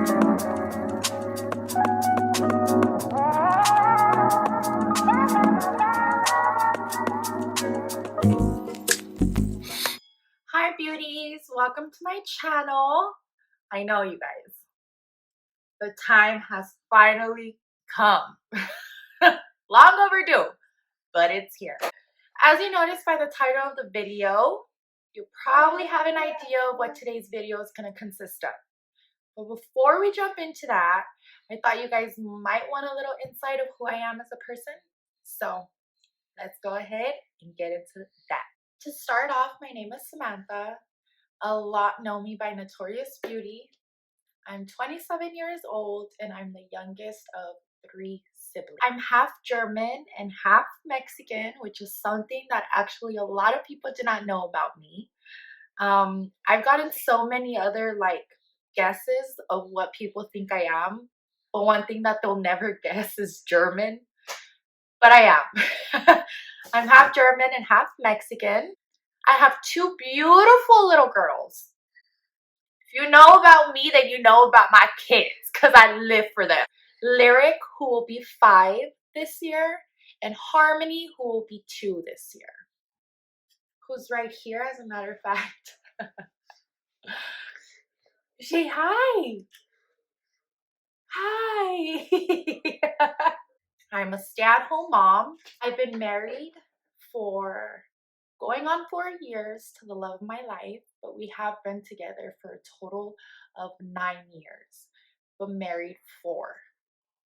Hi beauties, welcome to my channel. I know you guys, the time has finally come. Long overdue, but it's here. As you noticed by the title of the video, you probably have an idea of what today's video is going to consist of. But before we jump into that, I thought you guys might want a little insight of who I am as a person. So let's go ahead and get into that. To start off, my name is Samantha. A lot know me by Notorious Beauty. I'm 27 years old and I'm the youngest of 3 siblings. I'm half German and half Mexican, which is something that actually a lot of people do not know about me. I've gotten so many other guesses of what people think I am, but one thing that they'll never guess is German, but I am. I'm half German and half Mexican. I have 2 beautiful little girls. If you know about me, then you know about my kids because I live for them. Lyric, who will be 5 this year, and Harmony, who will be 2 this year. Who's right here, as a matter of fact. Say hi. Hi. I'm a stay-at-home mom. I've been married for going on 4 years to the love of my life, but we have been together for a total of 9 years, but married 4.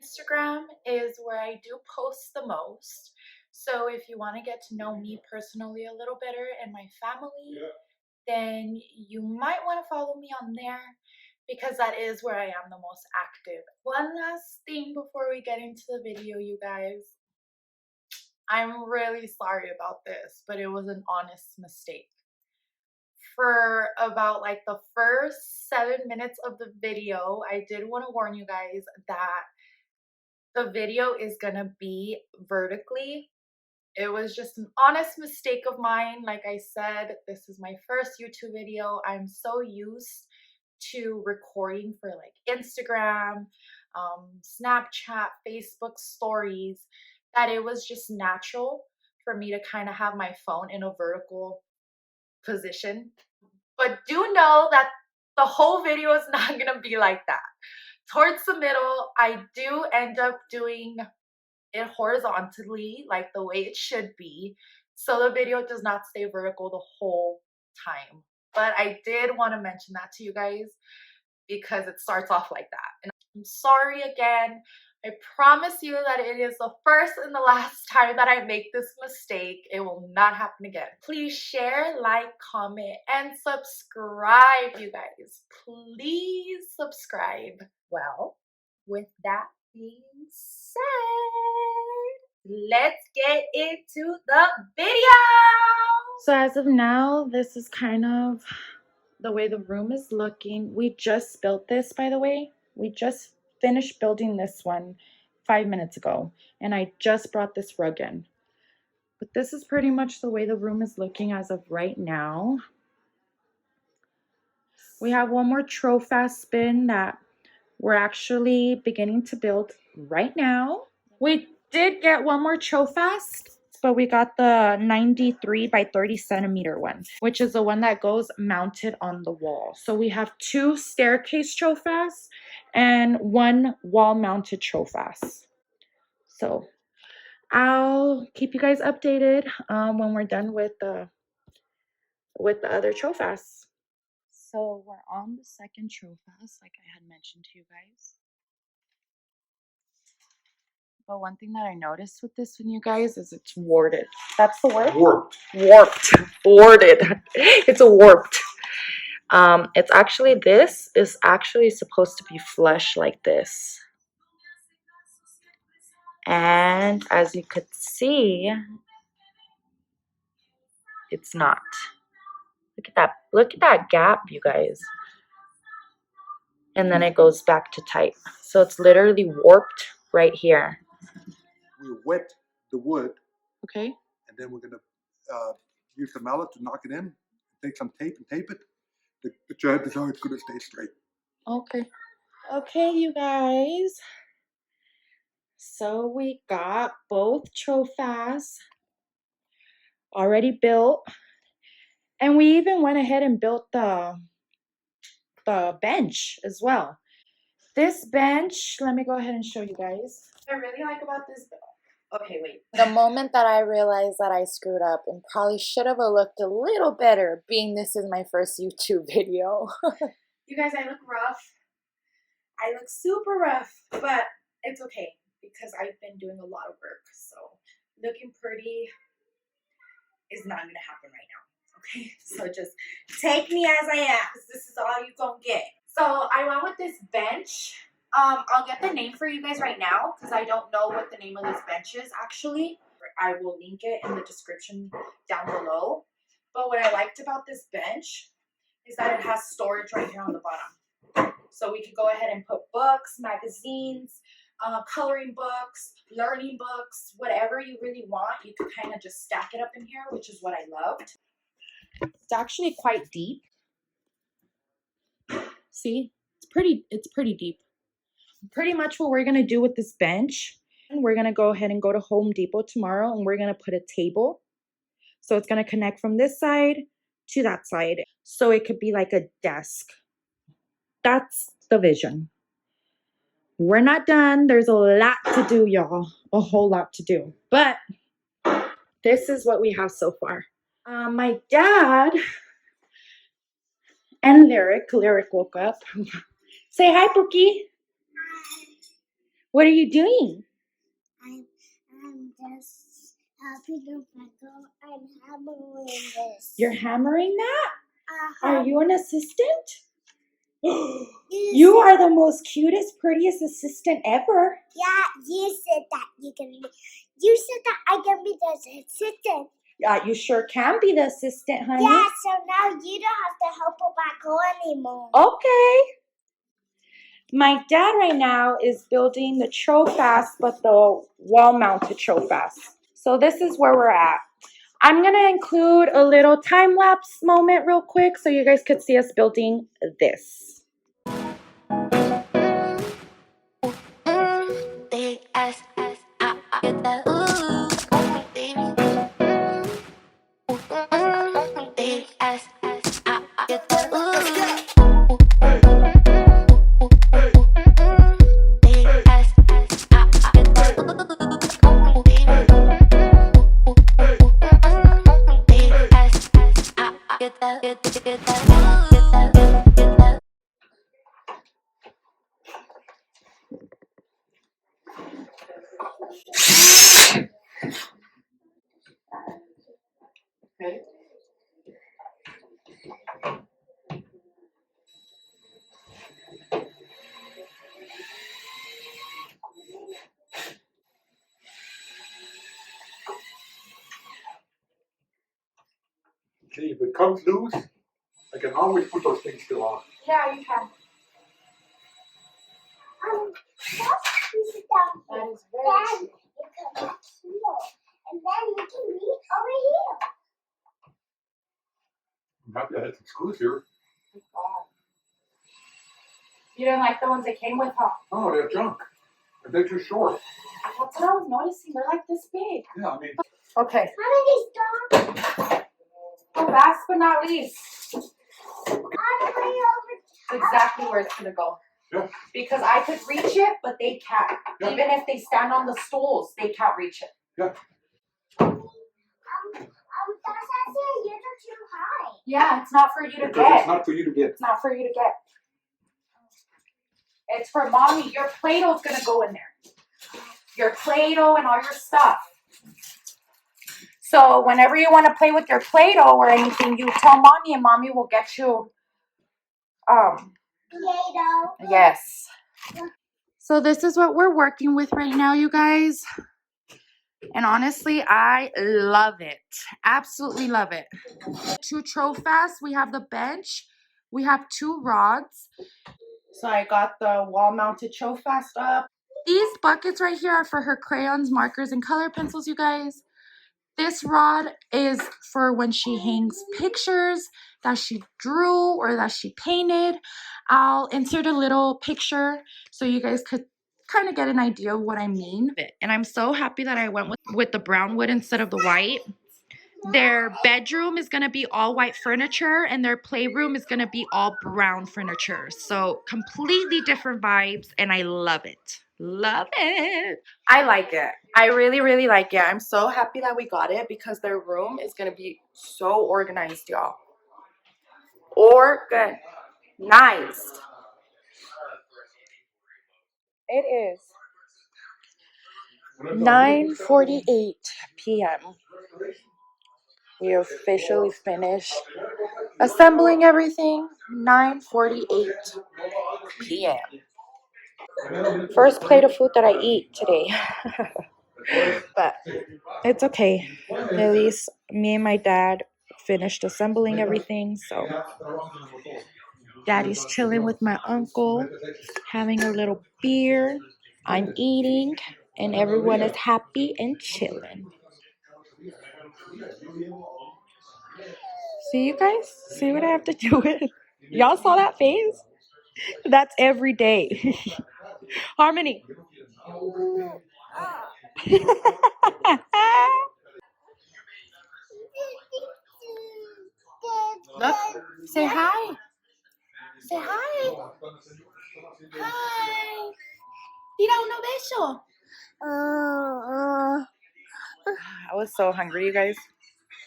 Instagram is where I do post the most. So if you want to get to know me personally a little better and my family, then you might want to follow me on there because that is where I am the most active. One last thing before we get into the video, you guys. I'm really sorry about this, but it was an honest mistake. For about the first 7 minutes of the video, I did want to warn you guys that the video is gonna be vertically. It was just an honest mistake of mine. Like I said, this is my first YouTube video. I'm so used to recording for Instagram, Snapchat, Facebook stories, that it was just natural for me to kind of have my phone in a vertical position. But do know that the whole video is not gonna be like that. Towards the middle, I do end up doing it horizontally, like the way it should be, so the video does not stay vertical the whole time. But I did want to mention that to you guys because it starts off like that. And I'm sorry again. I promise you that it is the first and the last time that I make this mistake. It will not happen again. Please share, like, comment, and subscribe, you guys. Please subscribe. Well, with that being said, let's get into the video. So as of now, this is kind of the way the room is looking. We just built this, by the way. We just finished building this one 5 minutes ago, and I just brought this rug in. But this is pretty much the way the room is looking as of right now. We have one more Trofast spin that we're actually beginning to build right now. We did get one more Trofast, but we got the 93 by 30 centimeter one, which is the one that goes mounted on the wall. So we have 2 staircase Trofast and 1 wall mounted Trofast. So I'll keep you guys updated when we're done with the other Trofast. So we're on the second Trofast, like I had mentioned to you guys. But one thing that I noticed with this one, you guys, is it's warded. That's the word? Warped. Warped. Warded. It's a warped. It's actually, this is actually supposed to be flush like this. And as you could see, it's not. Look at that. Look at that gap, you guys. And then it goes back to tight. So it's literally warped right here. We wet the wood. Okay. And then we're going to use the mallet to knock it in. Take some tape and tape it. The job is always going to stay straight. Okay. Okay, you guys. So we got both Trofas already built. And we even went ahead and built the bench as well. This bench, let me go ahead and show you guys. What I really like about this, okay, wait. The moment that I realized that I screwed up and probably should have looked a little better, being this is my first YouTube video. You guys, I look rough. I look super rough, but it's okay because I've been doing a lot of work. So looking pretty is not gonna happen right now. Okay, so just take me as I am because this is all you gonna get. So I went with this bench. I'll get the name for you guys right now because I don't know what the name of this bench is actually. I will link it in the description down below. But what I liked about this bench is that it has storage right here on the bottom. So we could go ahead and put books, magazines, coloring books, learning books, whatever you really want. You could kind of just stack it up in here, which is what I loved. It's actually quite deep. See, it's pretty deep. Pretty much what we're going to do with this bench, and we're going to go ahead and go to Home Depot tomorrow, and we're going to put a table. So it's going to connect from this side to that side. So it could be like a desk. That's the vision. We're not done. There's a lot to do, y'all. A whole lot to do. But this is what we have so far. My dad and Lyric woke up. Say hi, Pookie. What are you doing? I'm just helping the pencil. I'm hammering this. You're hammering that? Uh-huh. Are you an assistant? You are the most cutest, prettiest assistant ever. Yeah, you said that you said that I can be the assistant. You sure can be the assistant, honey. Yeah, so now you don't have to help her back home anymore. Okay. My dad right now is building the Trofast, but the wall-mounted Trofast. So this is where we're at. I'm going to include a little time-lapse moment real quick so you guys could see us building this. Okay. Okay, if it comes loose, I can always put those things still on. Yeah, you can. You sit down That here. is very Then you come back here. And then you can meet over here. I'm happy I had some screws here. You didn't like the ones that came with, huh? Oh, they're junk. And they're too short. That's what I was noticing. They're like this big. Yeah, I mean. Okay. How many stars? Oh, last but not least, All the way over. exactly where it's going to go. Yeah. Because I could reach it, but they can't. Yeah. Even if they stand on the stools, they can't reach it. Yeah. That's actually you're too high. Yeah, it's not for you to Because get. it's not for you to get. It's not for you to get. It's for mommy. Your Play-Doh's going to go in there. Your Play-Doh and all your stuff. So whenever you want to play with your Play-Doh or anything, you tell mommy and mommy will get you. Play-Doh. Yes. So this is what we're working with right now, you guys. And honestly, I love it. Absolutely love it. 2 Trofasts. We have the bench. We have 2 rods. So I got the wall-mounted Trofast up. These buckets right here are for her crayons, markers, and color pencils, you guys. This rod is for when she hangs pictures that she drew or that she painted. I'll insert a little picture so you guys could kind of get an idea of what I mean. And I'm so happy that I went with the brown wood instead of the white. Their bedroom is going to be all white furniture and their playroom is going to be all brown furniture. So completely different vibes and I love it. Love it. I like it. I really, really like it. I'm so happy that we got it because their room is going to be so organized, y'all. Organized. It is 9:48 p.m. We officially finished assembling everything. 9:48 p.m. First plate of food that I eat today. But it's okay. At least me and my dad finished assembling everything. So Daddy's chilling with my uncle, having a little beer. I'm eating, and everyone is happy and chilling. See, you guys? See what I have to do with? Y'all saw that face? That's every day. Harmony. Look, say hi. Say hi. Hi. Tira uno beso. I was so hungry, you guys.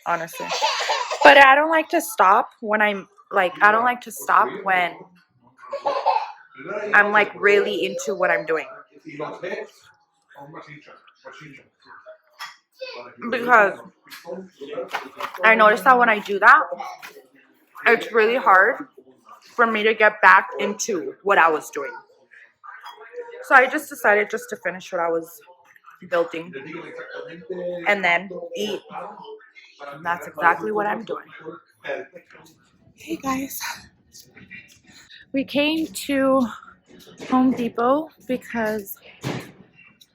Honestly. But I don't like to stop when I'm like really into what I'm doing. Because I noticed that when I do that, it's really hard for me to get back into what I was doing. So I just decided just to finish what I was building and then eat. And that's exactly what I'm doing. Hey guys. We came to Home Depot because,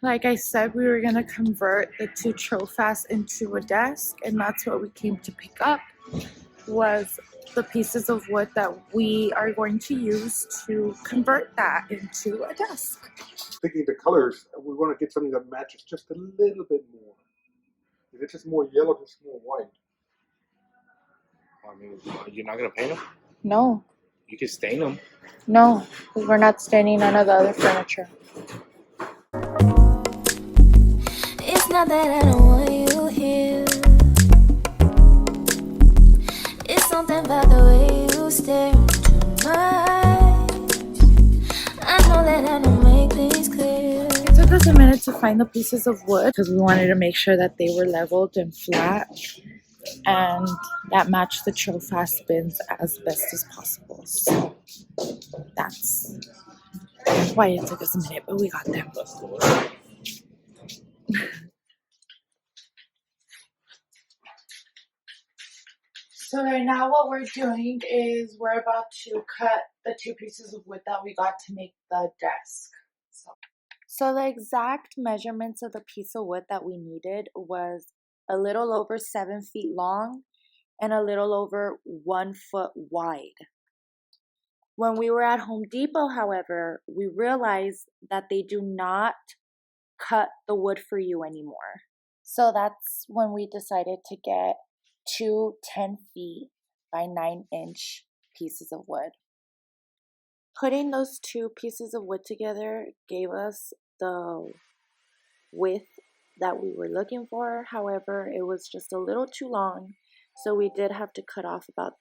like I said, we were going to convert the two Trofas into a desk, and that's what we came to pick up, was the pieces of wood that we are going to use to convert that into a desk. Thinking the colors, we want to get something that matches just a little bit more. If it's just more yellow, just more white. I mean, you're not gonna paint them? No. You can stain them. No, because we're not staining none of the other furniture. It's not that I don't want you here. It's something about the way you stare into my eyes. I know that I don't make things clear. It took us a minute to find the pieces of wood because we wanted to make sure that they were leveled and flat and that matched the Trofast bins as best as possible. So that's why it took us a minute, but we got them. So right now what we're doing is we're about to cut the two pieces of wood that we got to make the desk. So the exact measurements of the piece of wood that we needed was a little over 7 feet long and a little over 1 foot wide. When we were at Home Depot, however, we realized that they do not cut the wood for you anymore. So that's when we decided to get two 10 feet by 9-inch pieces of wood. Putting those two pieces of wood together gave us the width that we were looking for. However, it was just a little too long, so we did have to cut off about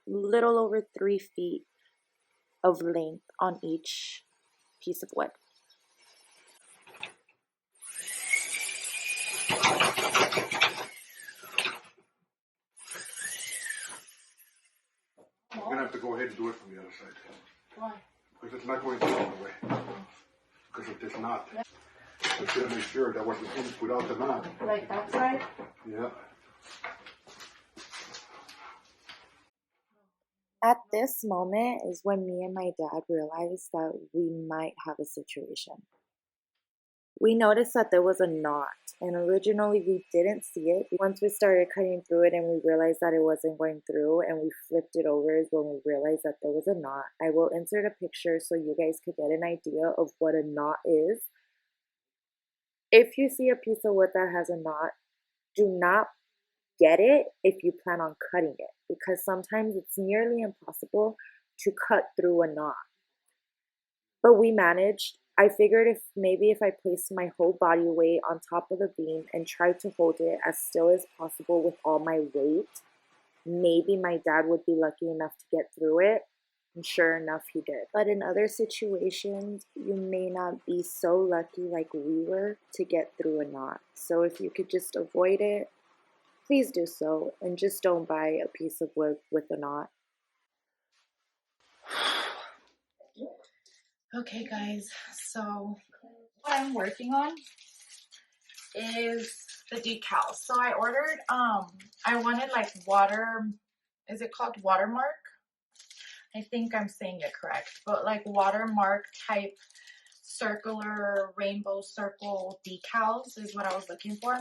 a little over 3 feet of length on each piece of wood. We're going to have to go ahead and do it from the other side. Why? Because it's not going to go all the way. Because of this knot. We should make sure that wasn't in without the knot. Like that side? Yeah. At this moment is when me and my dad realized that we might have a situation. We noticed that there was a knot, and originally we didn't see it. Once we started cutting through it and we realized that it wasn't going through and we flipped it over is when we realized that there was a knot. I will insert a picture so you guys could get an idea of what a knot is. If you see a piece of wood that has a knot, do not get it if you plan on cutting it, because sometimes it's nearly impossible to cut through a knot. But we managed. I figured if I placed my whole body weight on top of the beam and tried to hold it as still as possible with all my weight, maybe my dad would be lucky enough to get through it. And sure enough, he did. But in other situations, you may not be so lucky like we were to get through a knot. So if you could just avoid it, please do so, and just don't buy a piece of wood with a knot. Okay guys, so what I'm working on is the decals. So I ordered, I wanted like water, is it called watermark? I think I'm saying it correct, but like watermark type circular rainbow circle decals is what I was looking for.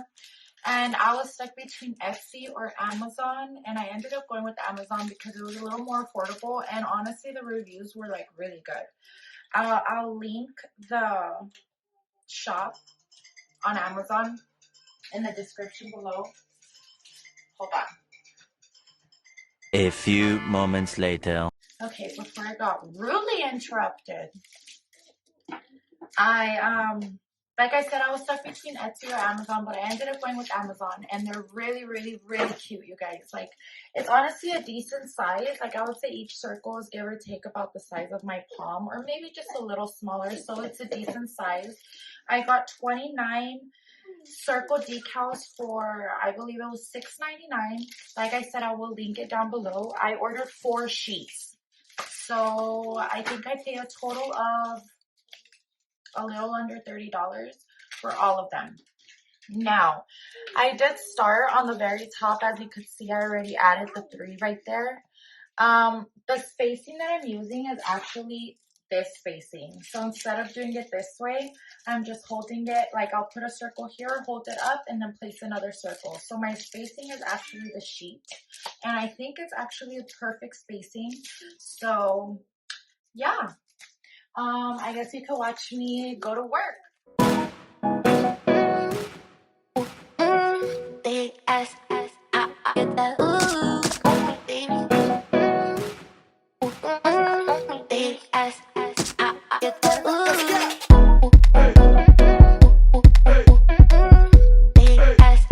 And I was stuck between Etsy or Amazon, and I ended up going with Amazon because it was a little more affordable, and honestly the reviews were like really good. I'll link the shop on Amazon in the description below. Hold on. A few moments later. Okay, before I got rudely interrupted, like I said, I was stuck between Etsy or Amazon, but I ended up going with Amazon, and they're really, really, really cute, you guys. Like, it's honestly a decent size. Like, I would say each circle is give or take about the size of my palm, or maybe just a little smaller, so it's a decent size. I got 29 circle decals for, I believe it was $6.99. Like I said, I will link it down below. I ordered 4 sheets, so I think I paid a total of a little under $30 for all of them. Now, I did start on the very top. As you could see, I already added the 3 right there. The spacing that I'm using is actually this spacing. So instead of doing it this way, I'm just holding it, like I'll put a circle here, hold it up, and then place another circle. So my spacing is actually the sheet, and I think it's actually a perfect spacing. So yeah, I guess you could watch me go to work. Big ass, get that ooh, baby. Big ass, get that ooh. Big ass,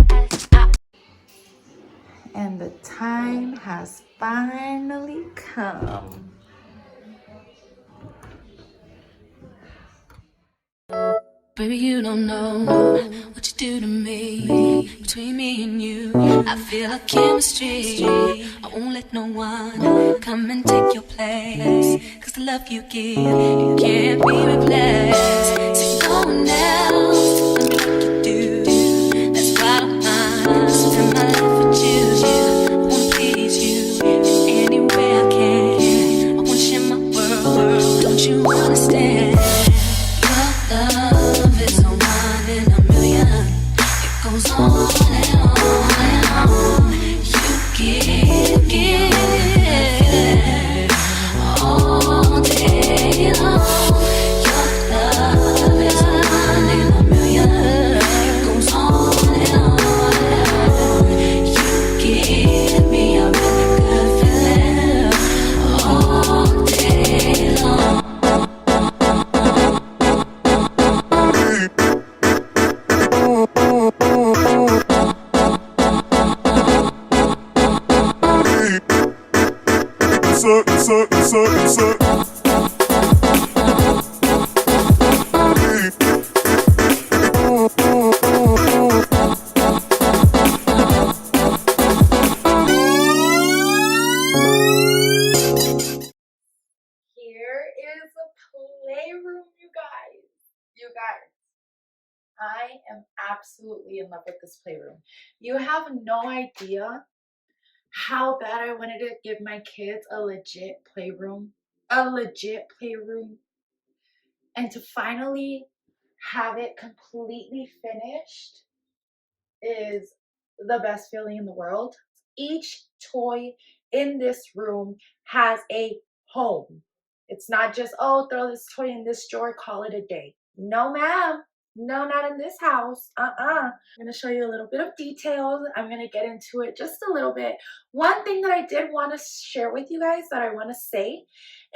And the time has finally come. Baby, you don't know what you do to me. Between me and you, I feel a chemistry. I won't let no one come and take your place. Cause the love you give, it can't be replaced. So no one else will do like you do. That's why I spend my life with you. I wanna please you in any way I can. I wanna share my world, don't you understand? Your love is a one in a million. It goes on and on and on. You give all day long. Your love is a one in a million. It goes on and on and on. You give me a really good feeling all day long. Here is a playroom, you guys. You guys, I am absolutely in love with this playroom. You have no idea how bad I wanted to give my kids a legit playroom. A legit playroom. And to finally have it completely finished is the best feeling in the world. Each toy in this room has a home. It's not just, oh, throw this toy in this drawer, call it a day. No, ma'am. No, not in this house. I'm going to show you a little bit of details. I'm going to get into it just a little bit. One thing that I did want to share with you guys that I want to say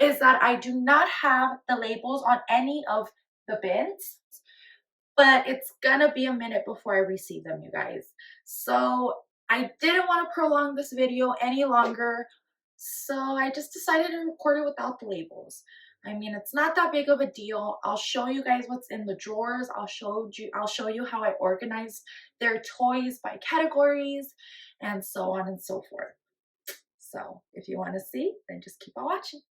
is that I do not have the labels on any of the bins, but it's gonna be a minute before I receive them, you guys. So I didn't want to prolong this video any longer, so I just decided to record it without the labels. I mean, it's not that big of a deal. I'll show you guys what's in the drawers. I'll show you how I organize their toys by categories and so on and so forth. So if you want to see, then just keep on watching.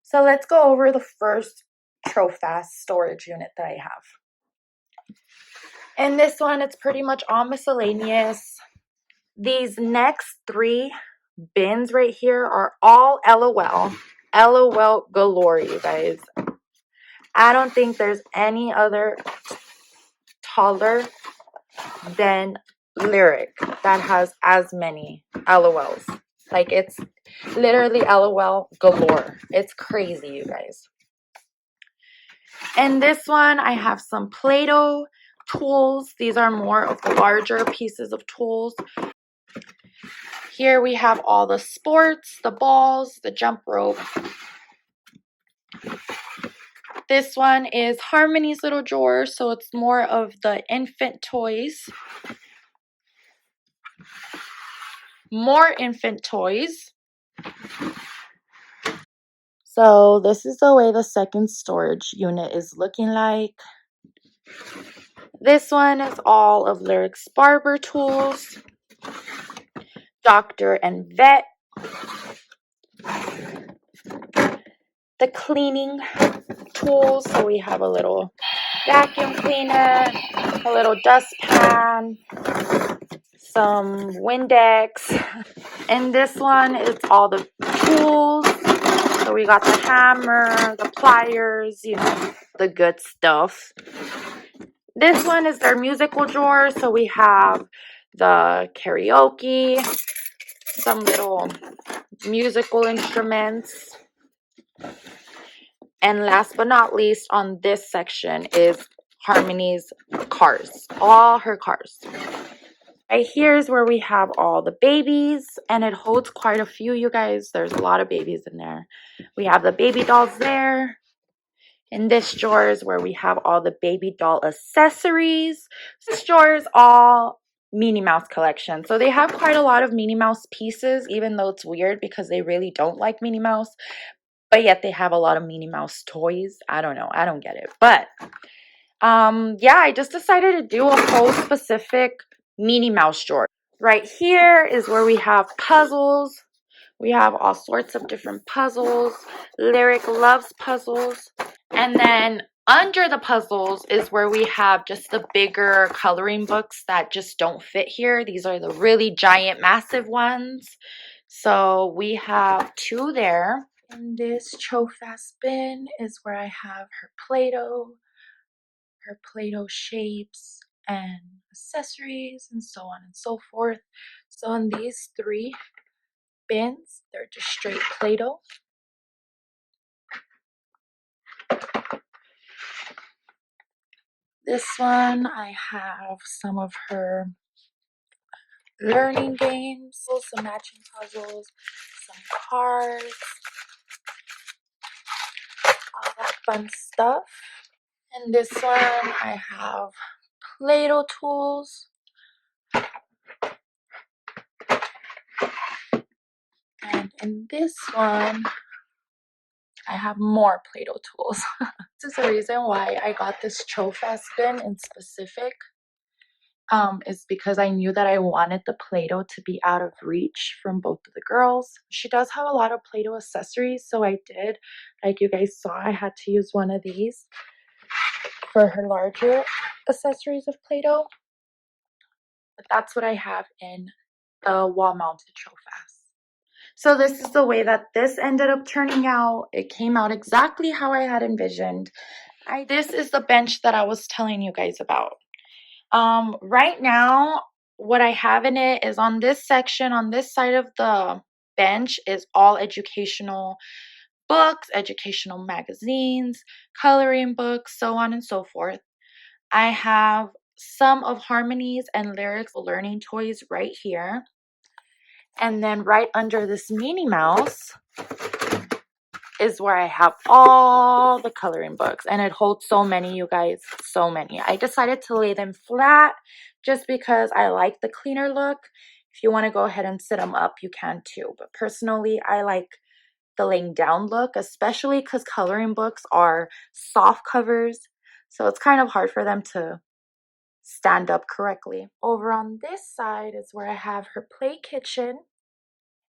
So let's go over the first Trofast storage unit that I have. And this one, it's pretty much all miscellaneous. These next 3 bins right here are all LOL. LOL galore, you guys. I don't think there's any other taller than Lyric that has as many LOLs. Like, it's literally LOL galore. It's crazy, you guys. And this one, I have some Play-Doh tools. These are more of the larger pieces of tools. Here we have all the sports, the balls, the jump rope. This one is Harmony's little drawer, so it's more of the infant toys. More infant toys. So this is the way the second storage unit is looking like. This one is all of Lyric's barber tools. Doctor and vet. The cleaning tools, so we have a little vacuum cleaner, a little dustpan, some Windex, and this one is all the tools. So we got the hammer, the pliers, you know, the good stuff. This one is their musical drawer, so we have the karaoke, some little musical instruments. And last but not least on this section is Harmony's cars, all her cars. Right here is where we have all the babies, and it holds quite a few, you guys. There's a lot of babies in there. We have the baby dolls there. In this drawer is where we have all the baby doll accessories. This drawer is all Minnie Mouse collection. So they have quite a lot of Minnie Mouse pieces, even though it's weird because they really don't like Minnie Mouse. But yet they have a lot of Minnie Mouse toys. I don't know. I don't get it. But yeah, I just decided to do a whole specific Minnie Mouse drawer. Right here is where we have puzzles. We have all sorts of different puzzles. Lyric loves puzzles. And then under the puzzles is where we have just the bigger coloring books that just don't fit here. These are the really giant, massive ones. So we have 2 there. And this Trofast bin is where I have her Play-Doh shapes and accessories and so on and so forth. So in these 3 bins, they're just straight Play-Doh. This one, I have some of her learning games, some matching puzzles, some cards, all that fun stuff. And this one, I have Play-Doh tools. And in this one, I have more Play-Doh tools. This is the reason why I got this Trofast bin in specific. Is because I knew that I wanted the Play-Doh to be out of reach from both of the girls. She does have a lot of Play-Doh accessories, so I did. Like you guys saw, I had to use one of these for her larger accessories of Play-Doh. But that's what I have in the wall-mounted Trofast. So this is the way that this ended up turning out. It came out exactly how I had envisioned. This is the bench that I was telling you guys about. Right now, what I have in it is on this section, on this side of the bench is all educational books, educational magazines, coloring books, so on and so forth. I have some of Harmony's and Lyric's learning toys right here. And then right under this Minnie Mouse is where I have all the coloring books, and it holds so many, you guys, so many. I decided to lay them flat just because I like the cleaner look. If you want to go ahead and sit them up, you can too, but personally I like the laying down look, especially because coloring books are soft covers, so it's kind of hard for them to stand up correctly. Over on this side is where I have her play kitchen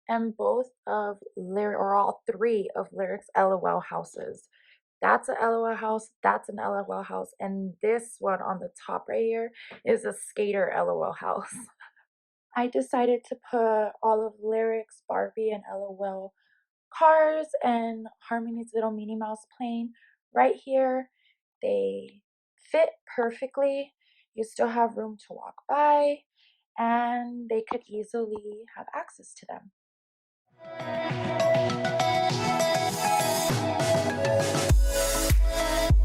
and both of or all three of Lyric's L.O.L houses. That's an L.O.L house, that's an L.O.L house, and this one on the top right here is a skater L.O.L house. I decided to put all of Lyric's Barbie and L.O.L cars and Harmony's little Minnie Mouse plane right here. They fit perfectly. You still have room to walk by, and they could easily have access to them.